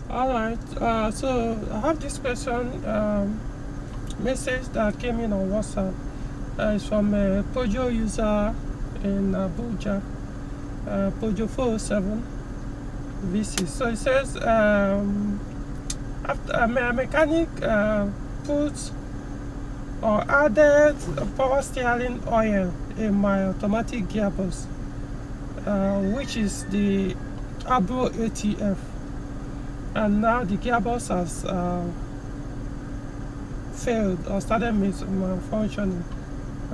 All right. So I have this question message that came in on WhatsApp. It's from a Peugeot user in Abuja, Peugeot 407 VC. So it says after a mechanic put or added power steering oil in my automatic gearbox, which is the Abro ATF, and now the gearbox has failed or started malfunctioning.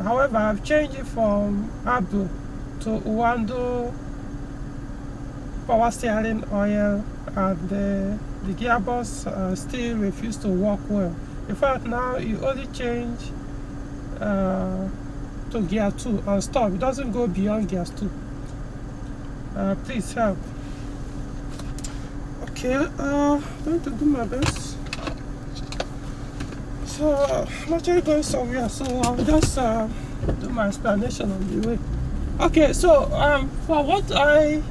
However, I've changed it from Abro to Wando power steering oil, and the gearbox still refused to work well. In fact, now you only change to gear 2 and stop. It doesn't go beyond gear 2. Please help. Okay, I'm going to do my best. So I'm actually going somewhere, so I'll just do my explanation on the way. Okay, so for what I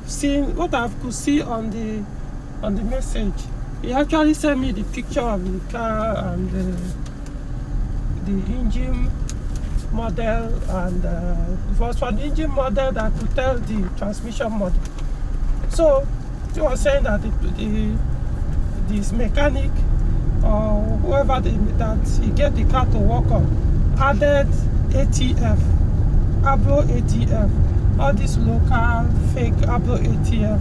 could see on the message, he actually sent me the picture of the car and the engine model, and it was for the engine model that could tell the transmission model. So he was saying that this mechanic or whoever that he get the car to work on added ATF, Abro ATF, all this local fake Abro ATF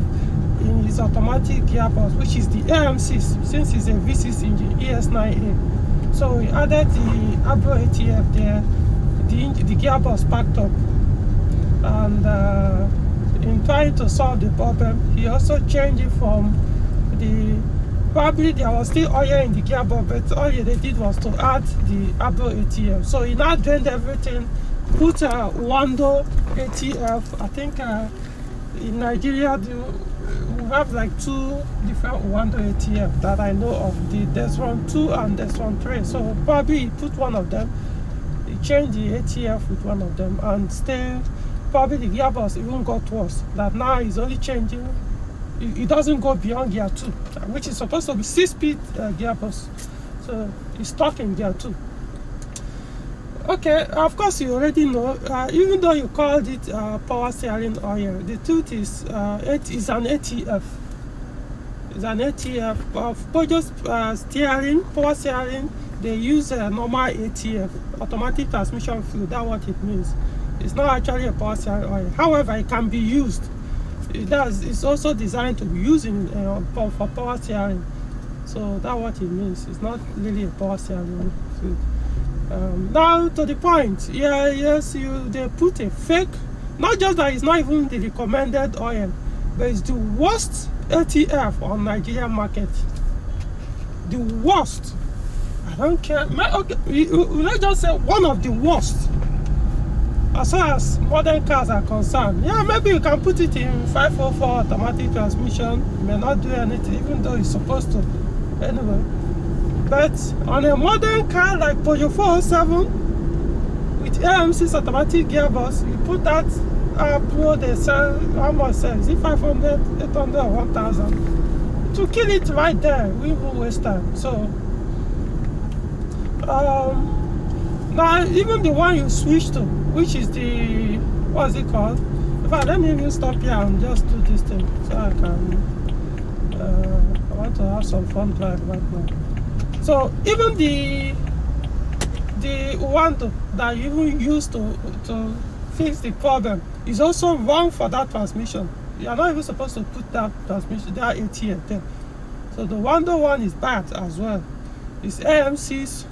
in his automatic gearbox, which is the AM6, since it's a V6 engine, ES9A. So he added the Abro ATF there, the gearbox packed up, and in trying to solve the problem, he also changed it from probably there was still oil in the gearbox, but all they did was to add the Abro ATF. So he now drained everything, put a Wando ATF. I think in Nigeria we have like 2 different Wando ATF that I know of. There's one 2 and there's one 3. So probably he put one of them, he changed the ATF with one of them, and still probably the gearbox even got worse. That now he's only changing. It doesn't go beyond gear 2, which is supposed to be 6-speed gearbox. So it's stuck in gear 2. Okay, of course you already know, even though you called it power steering oil, the truth is it is an ATF. It's an ATF of Peugeot steering, power steering. They use a normal ATF, automatic transmission fluid. That's what it means. It's not actually a power steering oil. However, it can be used. It's also designed to be used for power steering. So that's what it means. It's not really a power steering fluid. Now to the point. They put a fake. Not just that it's not even the recommended oil, but it's the worst ATF on Nigerian market. The worst. I don't care. Okay, let's just say one of the worst. As far as modern cars are concerned, maybe you can put it in 504 automatic transmission. It may not do anything, even though it's supposed to. Anyway, but on a modern car like Peugeot 407 with AM6 automatic gearbox, you put that Pro, they sell, how much sell? Is it 500, 800, or 1000? To kill it right there, we will waste time. So, now even the one you switch to, which is the, what's it called? In fact, let me even stop here and just do this thing so I can, I want to have some fun drive right now. So even the one that you even use to fix the problem is also wrong for that transmission. You are not even supposed to put that transmission, that ATF there. So the Wando one is bad as well. It's AM6.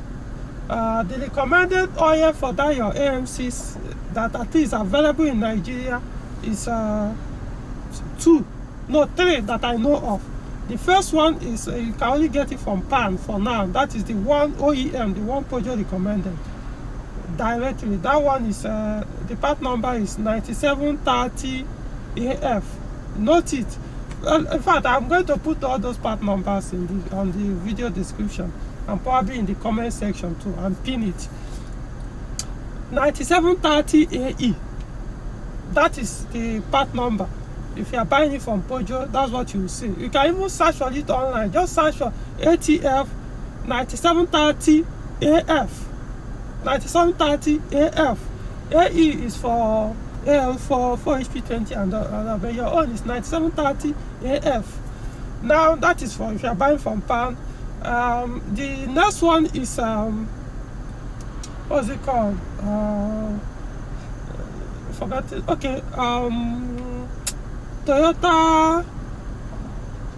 The recommended oil for that your AM6 that at least available in Nigeria is 3 that I know of. The first one is you can only get it from PAN for now. That is the one OEM, the one Peugeot recommended directly. That one is the part number is 9730 AF. Note it. In fact, I'm going to put all those part numbers on the video description, and probably in the comment section too, and pin it. 9730 AE. That is the part number. If you are buying it from Peugeot, that's what you will see. You can even search for it online. Just search for ATF 9730 AF. 9730 AF. AE is for AL4 HP20 and but your own is 9730 AF. Now that is for if you are buying from Pan. The next one is what's it called? Forgot it. Okay. Toyota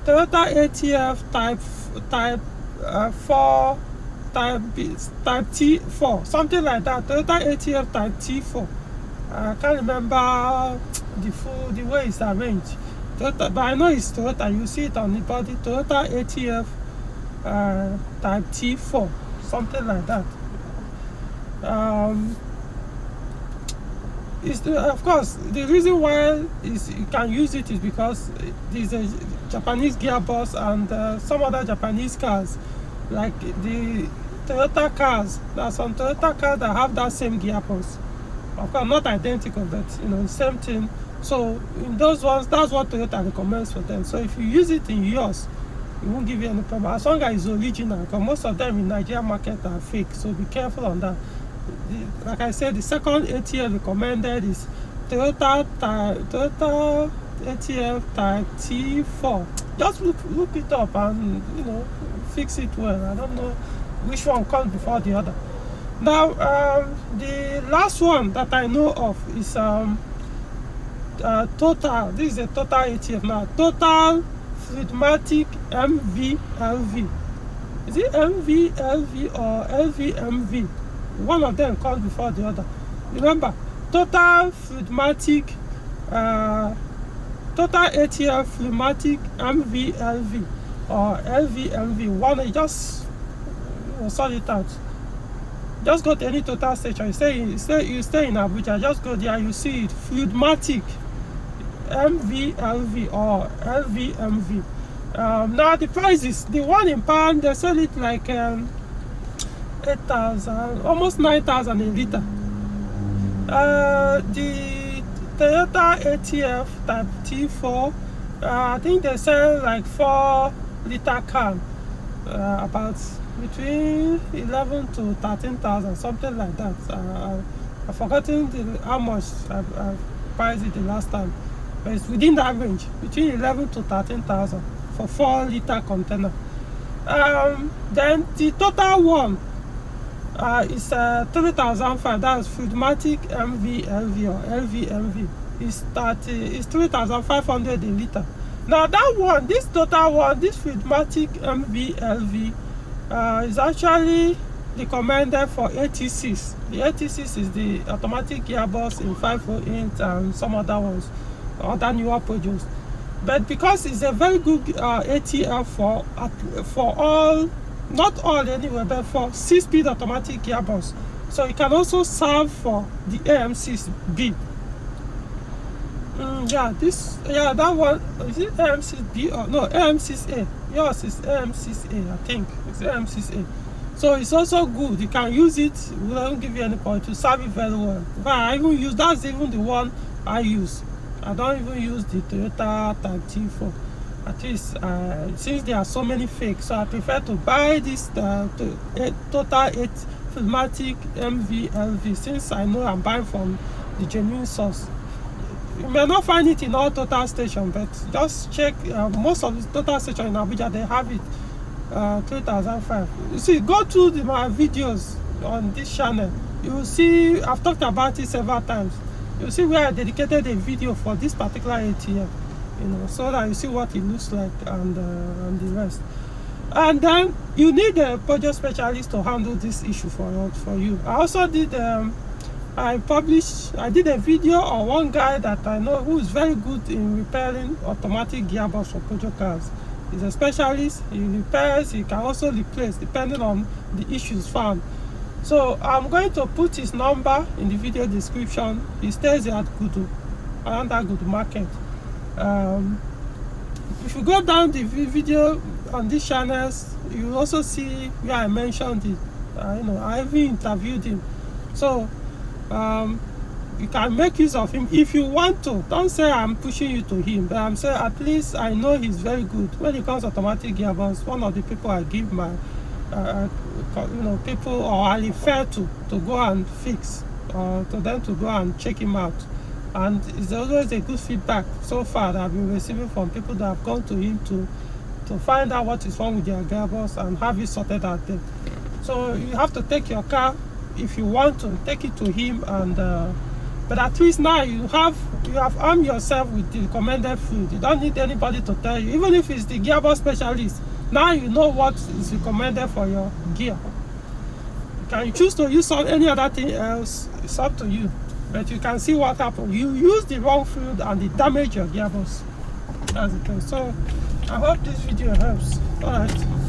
ATF Type 4 Type T4, something like that. Toyota ATF Type T4. I can't remember the way it's arranged. Toyota, but I know it's Toyota. You see it on the body. Toyota ATF Type T4, something like that. Of course, the reason why you can use it is because there's a Japanese gearbox and some other Japanese cars, like the Toyota cars. There are some Toyota cars that have that same gearbox. Of course, not identical, but same thing. So in those ones, that's what Toyota recommends for them. So if you use it in yours, it won't give you any problem as long as it's original. Because most of them in Nigeria market are fake, so be careful on that. Like I said, the second ATF recommended is Toyota ATF Type T4. Just look it up and fix it well. I don't know which one comes before the other. Now the last one that I know of is Total. This is a Total ATF now. Total Fluidmatic MV LV. Is it MV LV or LV MV? One of them comes before the other. Remember, Total Fluidmatic, Total ATF Fluidmatic MV LV or LV MV. One, you just sort it out. Just go to any Total station. You stay in Abuja. Just go there. You see it. Fluidmatic MV LV or LV MV. Now the prices. The one in Pan, they sell it like 8,000, almost 9,000 a liter. The Toyota ATF Type T4, I think they sell like 4-liter can, about between 11 to 13,000, something like that. I've forgotten how much I priced it the last time, but it's within that range, between 11 to 13,000 for 4-liter container. Then the total one is 3,500. That's Fluidmatic MV LV or LV MV. It's 3,500 a liter. Now that one, this total one, this Fluidmatic MV LV is actually recommended for AT6. The AT6 is the automatic gearbox in 508 and some other ones, other newer Peugeots. But because it's a very good ATF for all, not all anyway, but for 6-speed automatic gearbox. So it can also serve for the AM6B. That one, is it AM6B or no, AM6A? Yours is AM6A, I think. It's AM6A. So it's also good. You can use it, we don't give you any point, to serve it very well. But I even use, that's even the one I use. I don't even use the Toyota Type T4. At least, since there are so many fake, so I prefer to buy this Total Fluidmatic MV LV, since I know I'm buying from the genuine source. You may not find it in all Total stations, but just check. Most of the Total stations in Abuja, they have it 3,500. You see, go through my videos on this channel. You will see I've talked about it several times. You see where I dedicated a video for this particular ATF, so that you see what it looks like and the rest. And then you need a Peugeot specialist to handle this issue for you. I also did I did a video on one guy that I know who is very good in repairing automatic gearbox for Peugeot cars. He's a specialist. He repairs. He can also replace depending on the issues found. So I'm going to put his number in the video description. He stays at Gudu, around that Gudu market. If you go down the video on these channels, you will also see where I mentioned it. I even interviewed him. So you can make use of him if you want to. Don't say I'm pushing you to him, but I'm saying at least I know he's very good when it comes to automatic gearbox. One of the people I give my people, or I refer to go and fix, to them to go and check him out. And it's always a good feedback so far that I've been receiving from people that have gone to him to find out what is wrong with their gearbox and have it sorted out there. So you have to take your car, if you want to take it to him, and but at least now you have armed yourself with the recommended fluid. You don't need anybody to tell you, even if it's the gearbox specialist. Now you know what is recommended for your gear. You can choose to use any other thing else, it's up to you. But you can see what happened. You use the wrong fluid and it damage your gearbox. That's the case. So I hope this video helps. Alright.